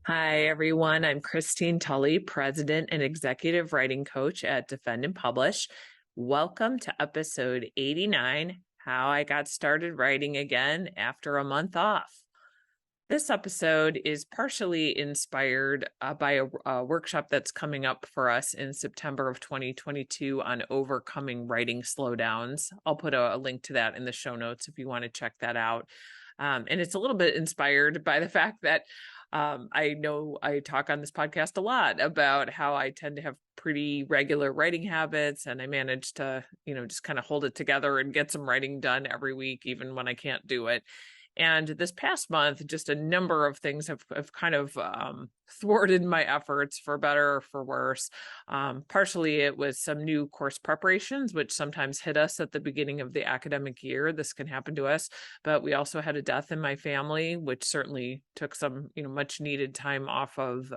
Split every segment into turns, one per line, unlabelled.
Hi, everyone. I'm Christine Tulley, President and Executive Writing Coach at Defend and Publish. Welcome to episode 89, How I Got Started Writing Again After a Month Off. This episode is partially inspired by a workshop that's coming up for us in September of 2022 on overcoming writing slowdowns. I'll put a link to that in the show notes if you want to check that out. And it's a little bit inspired by the fact that I know I talk on this podcast a lot about how I tend to have pretty regular writing habits, and I manage to, just kind of hold it together and get some writing done every week, even when I can't do it. And this past month, just a number of things have kind of thwarted my efforts, for better or for worse. Partially, it was some new course preparations, which sometimes hit us at the beginning of the academic year. This can happen to us. But we also had a death in my family, which certainly took some, much needed time off of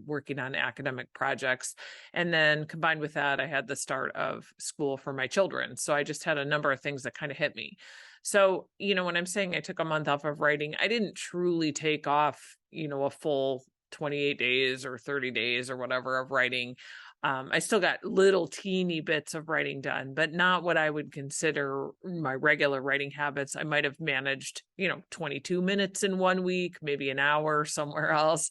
working on academic projects. And then combined with that, I had the start of school for my children. So I just had a number of things that kind of hit me. So, when I'm saying I took a month off of writing, I didn't truly take off, a full 28 days or 30 days or whatever of writing. I still got little teeny bits of writing done, but not what I would consider my regular writing habits. I might have managed, 22 minutes in one week, maybe an hour somewhere else.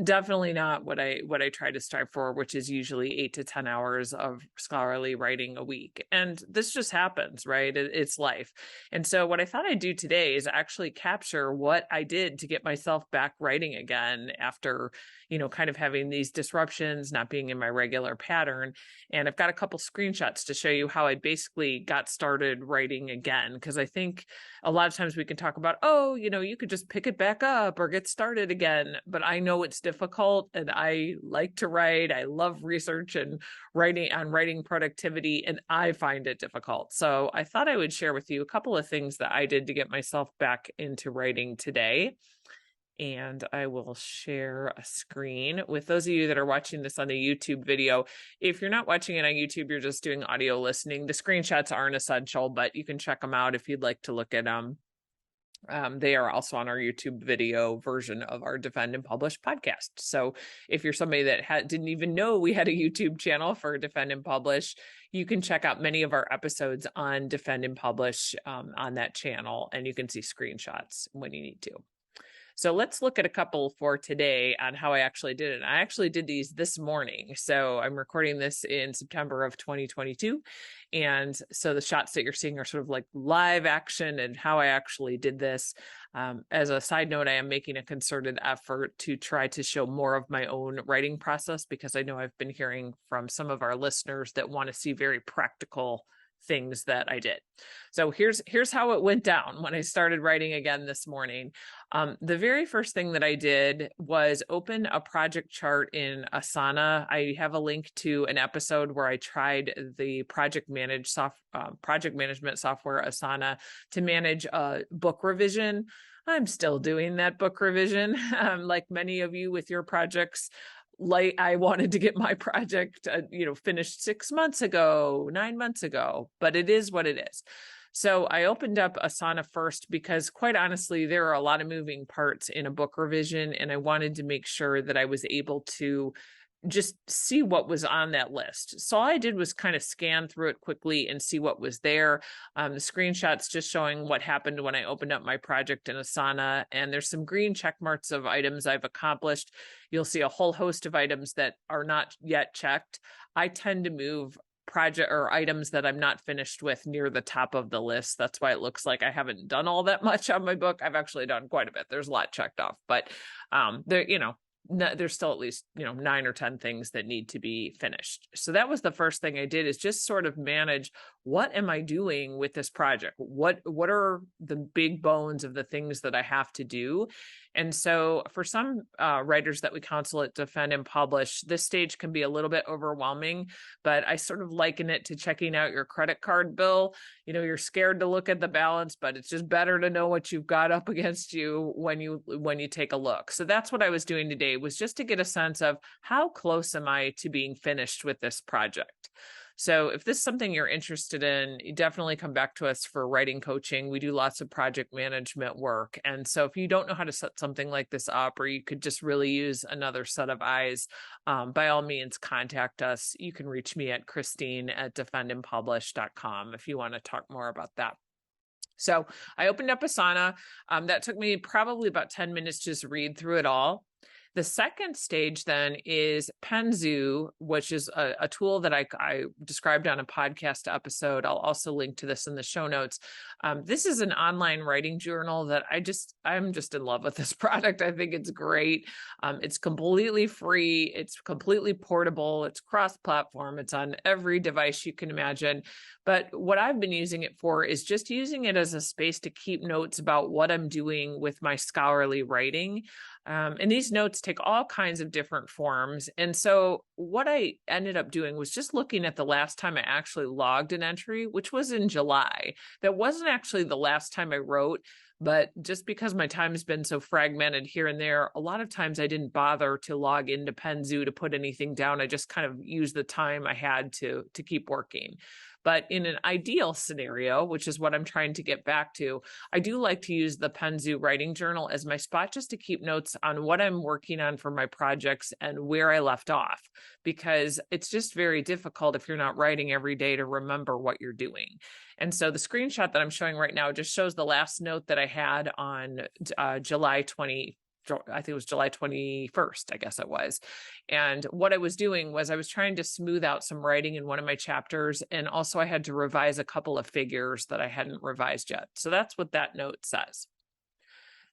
Definitely not what I try to strive for, which is usually 8 to 10 hours of scholarly writing a week. And this just happens, right? It's life. And so what I thought I'd do today is actually capture what I did to get myself back writing again after, kind of having these disruptions, not being in my regular pattern. And I've got a couple screenshots to show you how I basically got started writing again. Because I think a lot of times we can talk about, you could just pick it back up or get started again. But I know it's difficult, and I like to write. I love research and writing productivity, and I find it difficult. So I thought I would share with you a couple of things that I did to get myself back into writing today. And I will share a screen with those of you that are watching this on the YouTube video. If you're not watching it on YouTube, you're just doing audio listening. The screenshots aren't essential, but you can check them out if you'd like to look at them. They are also on our YouTube video version of our Defend and Publish podcast. So if you're somebody that didn't even know we had a YouTube channel for Defend and Publish, you can check out many of our episodes on Defend and Publish on that channel, and you can see screenshots when you need to. So let's look at a couple for today on how I actually did it. I actually did these this morning. So I'm recording this in September of 2022. And so the shots that you're seeing are sort of like live action and how I actually did this. As a side note, I am making a concerted effort to try to show more of my own writing process, because I know I've been hearing from some of our listeners that want to see very practical things that I did. So here's how it went down when I started writing again this morning. The very first thing that I did was open a project chart in Asana. I have a link to an episode where I tried the project management software Asana to manage a book revision. I'm still doing that book revision, like many of you with your projects. Like, I wanted to get my project, finished 6 months ago, 9 months ago, but it is what it is. So I opened up Asana first because, quite honestly, there are a lot of moving parts in a book revision, and I wanted to make sure that I was able to just see what was on that list. So all I did was kind of scan through it quickly and see what was there. The screenshots just showing what happened when I opened up my project in Asana. And there's some green check marks of items I've accomplished. You'll see a whole host of items that are not yet checked. I tend to move project or items that I'm not finished with near the top of the list. That's why it looks like I haven't done all that much on my book. I've actually done quite a bit. There's a lot checked off, but there's still at least 9 or 10 things that need to be finished. So that was the first thing I did, is just sort of manage, what am I doing with this project? What are the big bones of the things that I have to do? And so for some writers that we counsel at Defend and Publish, this stage can be a little bit overwhelming, but I sort of liken it to checking out your credit card bill. You're scared to look at the balance, but it's just better to know what you've got up against you when you take a look. So that's what I was doing today, was just to get a sense of how close am I to being finished with this project. So if this is something you're interested in, you definitely come back to us for writing coaching. We do lots of project management work. And so if you don't know how to set something like this up, or you could just really use another set of eyes, by all means, contact us. You can reach me at Christine@defendandpublish.com if you want to talk more about that. So I opened up Asana. That took me probably about 10 minutes to just read through it all. The second stage then is Penzu, which is a tool that I described on a podcast episode. I'll also link to this in the show notes. This is an online writing journal that I'm just in love with this product. I think it's great. It's completely free. It's completely portable. It's cross-platform. It's on every device you can imagine. But what I've been using it for is just using it as a space to keep notes about what I'm doing with my scholarly writing. And these notes take all kinds of different forms. And so what I ended up doing was just looking at the last time I actually logged an entry, which was in July. That wasn't actually the last time I wrote, but just because my time has been so fragmented here and there, a lot of times I didn't bother to log into Penzu to put anything down. I just kind of used the time I had to keep working. But in an ideal scenario, which is what I'm trying to get back to, I do like to use the Penzu writing journal as my spot just to keep notes on what I'm working on for my projects and where I left off, because it's just very difficult if you're not writing every day to remember what you're doing. And so the screenshot that I'm showing right now just shows the last note that I had on July 21st, I guess it was. And what I was doing was I was trying to smooth out some writing in one of my chapters. And also I had to revise a couple of figures that I hadn't revised yet. So that's what that note says.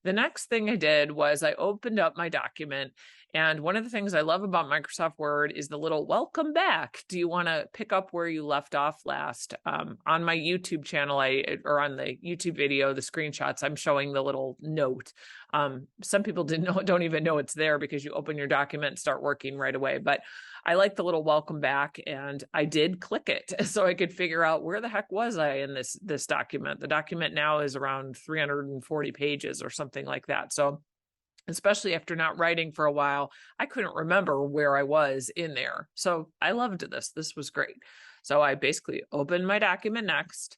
The next thing I did was I opened up my document. And one of the things I love about Microsoft Word is the little welcome back. Do you want to pick up where you left off last? On my YouTube channel, or on the YouTube video, the screenshots, I'm showing the little note. Some people don't even know it's there because you open your document and start working right away. But I like the little welcome back, and I did click it so I could figure out where the heck was I in this document. The document now is around 340 pages or something like that. So especially after not writing for a while, I couldn't remember where I was in there. So I loved this. This was great. So I basically opened my document next.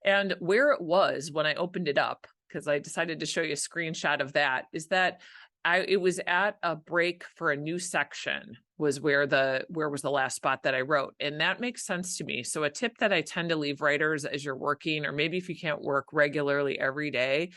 And where it was when I opened it up, because I decided to show you a screenshot of that, is that it was at a break for a new section was where was the last spot that I wrote. And that makes sense to me. So a tip that I tend to leave writers as you're working, or maybe if you can't work regularly every day,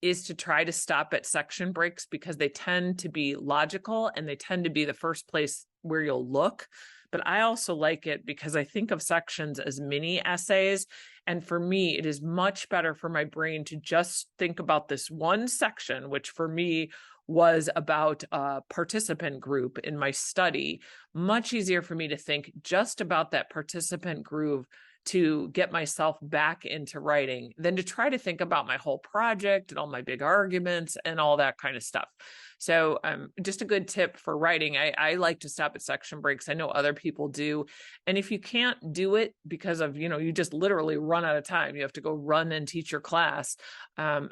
is to try to stop at section breaks, because they tend to be logical and they tend to be the first place where you'll look. But I also like it because I think of sections as mini essays. And for me, it is much better for my brain to just think about this one section, which for me was about a participant group in my study. Much easier for me to think just about that participant group to get myself back into writing than to try to think about my whole project and all my big arguments and all that kind of stuff. So just a good tip for writing. I like to stop at section breaks. I know other people do. And if you can't do it because of, you just literally run out of time, you have to go run and teach your class.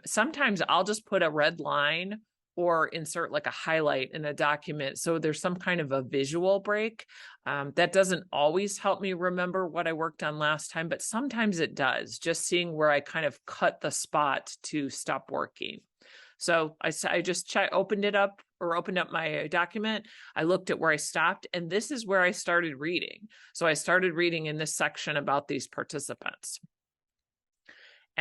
Sometimes I'll just put a red line or insert like a highlight in a document so there's some kind of a visual break. That doesn't always help me remember what I worked on last time, but sometimes it does, just seeing where I kind of cut the spot to stop working. So I just opened up my document. I looked at where I stopped, and this is where I started reading. So I started reading in this section about these participants.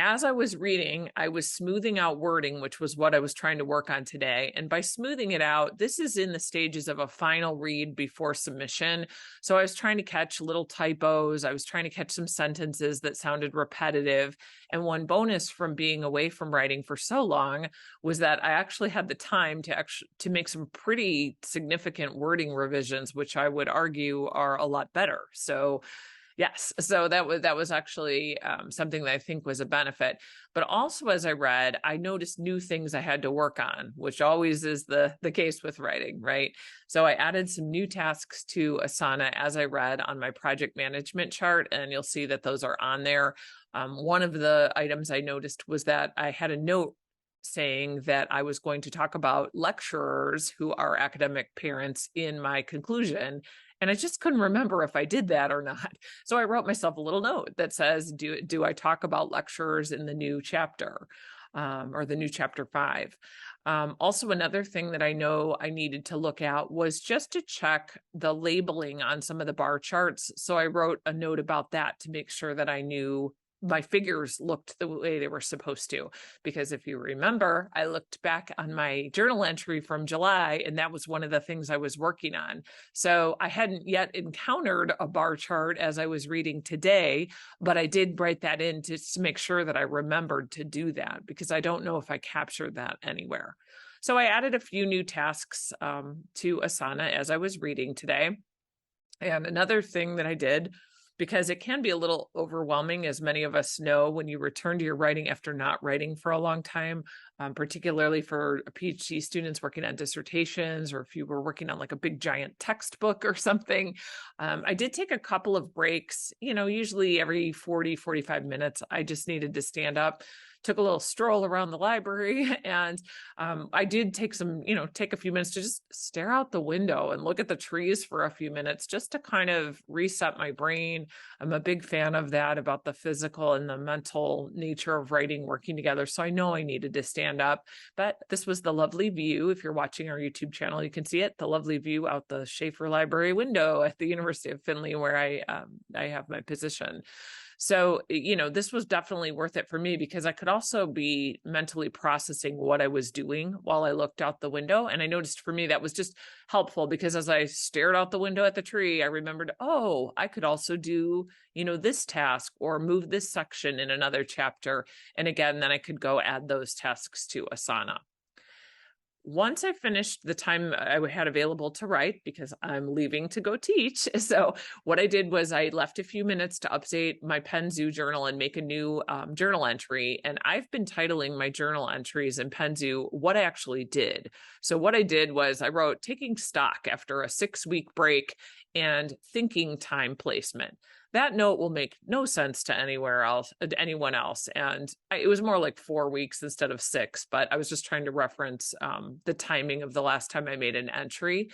As I was reading, I was smoothing out wording, which was what I was trying to work on today. And by smoothing it out, this is in the stages of a final read before submission. So I was trying to catch little typos. I was trying to catch some sentences that sounded repetitive. And one bonus from being away from writing for so long was that I actually had the time to make some pretty significant wording revisions, which I would argue are a lot better. So yes, so that was actually something that I think was a benefit. But also as I read, I noticed new things I had to work on, which always is the case with writing, right? So I added some new tasks to Asana as I read on my project management chart, and you'll see that those are on there. One of the items I noticed was that I had a note saying that I was going to talk about lecturers who are academic parents in my conclusion. And I just couldn't remember if I did that or not. So I wrote myself a little note that says, do I talk about lecturers in the new chapter, or the new chapter 5? Also, another thing that I know I needed to look at was just to check the labeling on some of the bar charts. So I wrote a note about that to make sure that I knew my figures looked the way they were supposed to. Because if you remember, I looked back on my journal entry from July, and that was one of the things I was working on. So I hadn't yet encountered a bar chart as I was reading today, but I did write that in to make sure that I remembered to do that, because I don't know if I captured that anywhere. So I added a few new tasks to Asana as I was reading today. And another thing that I did, because it can be a little overwhelming, as many of us know, when you return to your writing after not writing for a long time, particularly for PhD students working on dissertations, or if you were working on like a big giant textbook or something. I did take a couple of breaks, usually every 40, 45 minutes. I just needed to stand up, took a little stroll around the library, and I did take a few minutes to just stare out the window and look at the trees for a few minutes, just to kind of reset my brain. I'm a big fan of that, about the physical and the mental nature of writing working together. So I know I needed to stand up, but this was the lovely view. If you're watching our YouTube channel, you can see it, the lovely view out the Schaefer Library window at the University of Findlay, where I have my position. So, this was definitely worth it for me, because I could also be mentally processing what I was doing while I looked out the window. And I noticed for me that was just helpful, because as I stared out the window at the tree, I remembered, oh, I could also do, this task, or move this section in another chapter. And again, then I could go add those tasks to Asana. Once I finished the time I had available to write, because I'm leaving to go teach. So what I did was I left a few minutes to update my PennZoo journal and make a new journal entry. And I've been titling my journal entries in PennZoo what I actually did. So what I did was I wrote taking stock after a 6-week break and thinking time placement. That note will make no sense to anyone else. And it was more like 4 weeks instead of 6, but I was just trying to reference the timing of the last time I made an entry.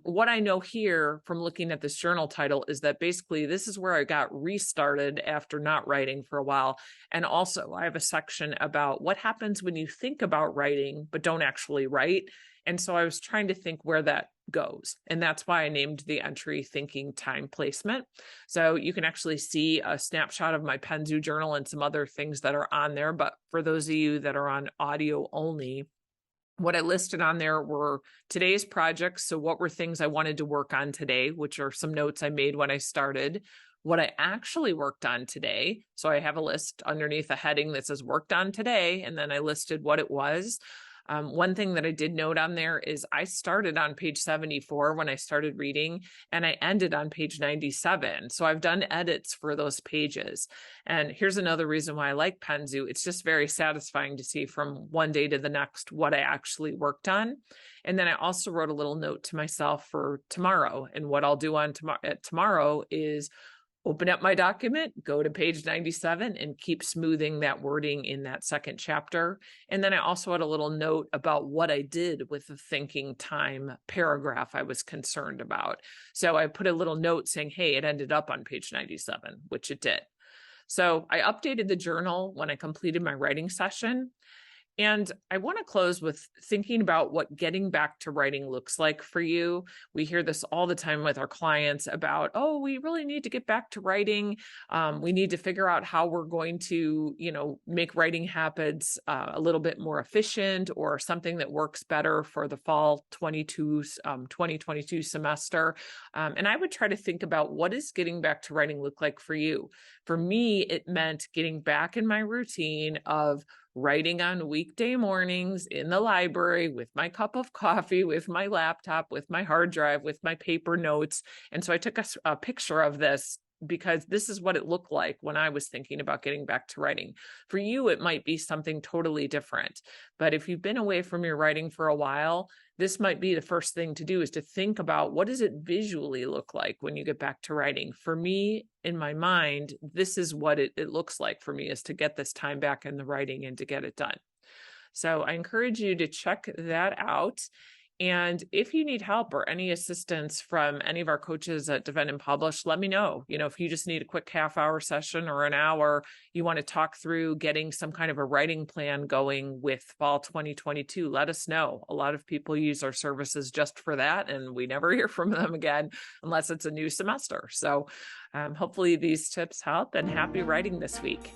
What I know here from looking at this journal title is that basically this is where I got restarted after not writing for a while. And also I have a section about what happens when you think about writing, but don't actually write. And so I was trying to think where that goes. And that's why I named the entry Thinking Time Placement. So you can actually see a snapshot of my PennZoo journal and some other things that are on there. But for those of you that are on audio only, what I listed on there were today's projects. So what were things I wanted to work on today, which are some notes I made when I started. What I actually worked on today. So I have a list underneath a heading that says worked on today. And then I listed what it was. One thing that I did note on there is I started on page 74 when I started reading, and I ended on page 97. So I've done edits for those pages. And here's another reason why I like PennZoo. It's just very satisfying to see from one day to the next what I actually worked on. And then I also wrote a little note to myself for tomorrow. And what I'll do on tomorrow is open up my document, go to page 97, and keep smoothing that wording in that second chapter. And then I also had a little note about what I did with the thinking time paragraph I was concerned about. So I put a little note saying, hey, it ended up on page 97, which it did. So I updated the journal when I completed my writing session. And I want to close with thinking about what getting back to writing looks like for you. We hear this all the time with our clients about, oh, we really need to get back to writing. We need to figure out how we're going to, make writing habits a little bit more efficient, or something that works better for the fall 2022 semester. And I would try to think about, what does getting back to writing look like for you? For me, it meant getting back in my routine of writing on weekday mornings in the library with my cup of coffee, with my laptop, with my hard drive, with my paper notes. And so I took a picture of this, because this is what it looked like when I was thinking about getting back to writing. For you, it might be something totally different. But if you've been away from your writing for a while, this might be the first thing to do, is to think about, what does it visually look like when you get back to writing? For me, in my mind, this is what it looks like for me, is to get this time back in the writing and to get it done. So I encourage you to check that out. And if you need help or any assistance from any of our coaches at Defend and Publish, let me know. If you just need a quick half-hour session or an hour, you want to talk through getting some kind of a writing plan going with fall 2022, let us know. A lot of people use our services just for that, and we never hear from them again unless it's a new semester. So hopefully these tips help, and happy writing this week.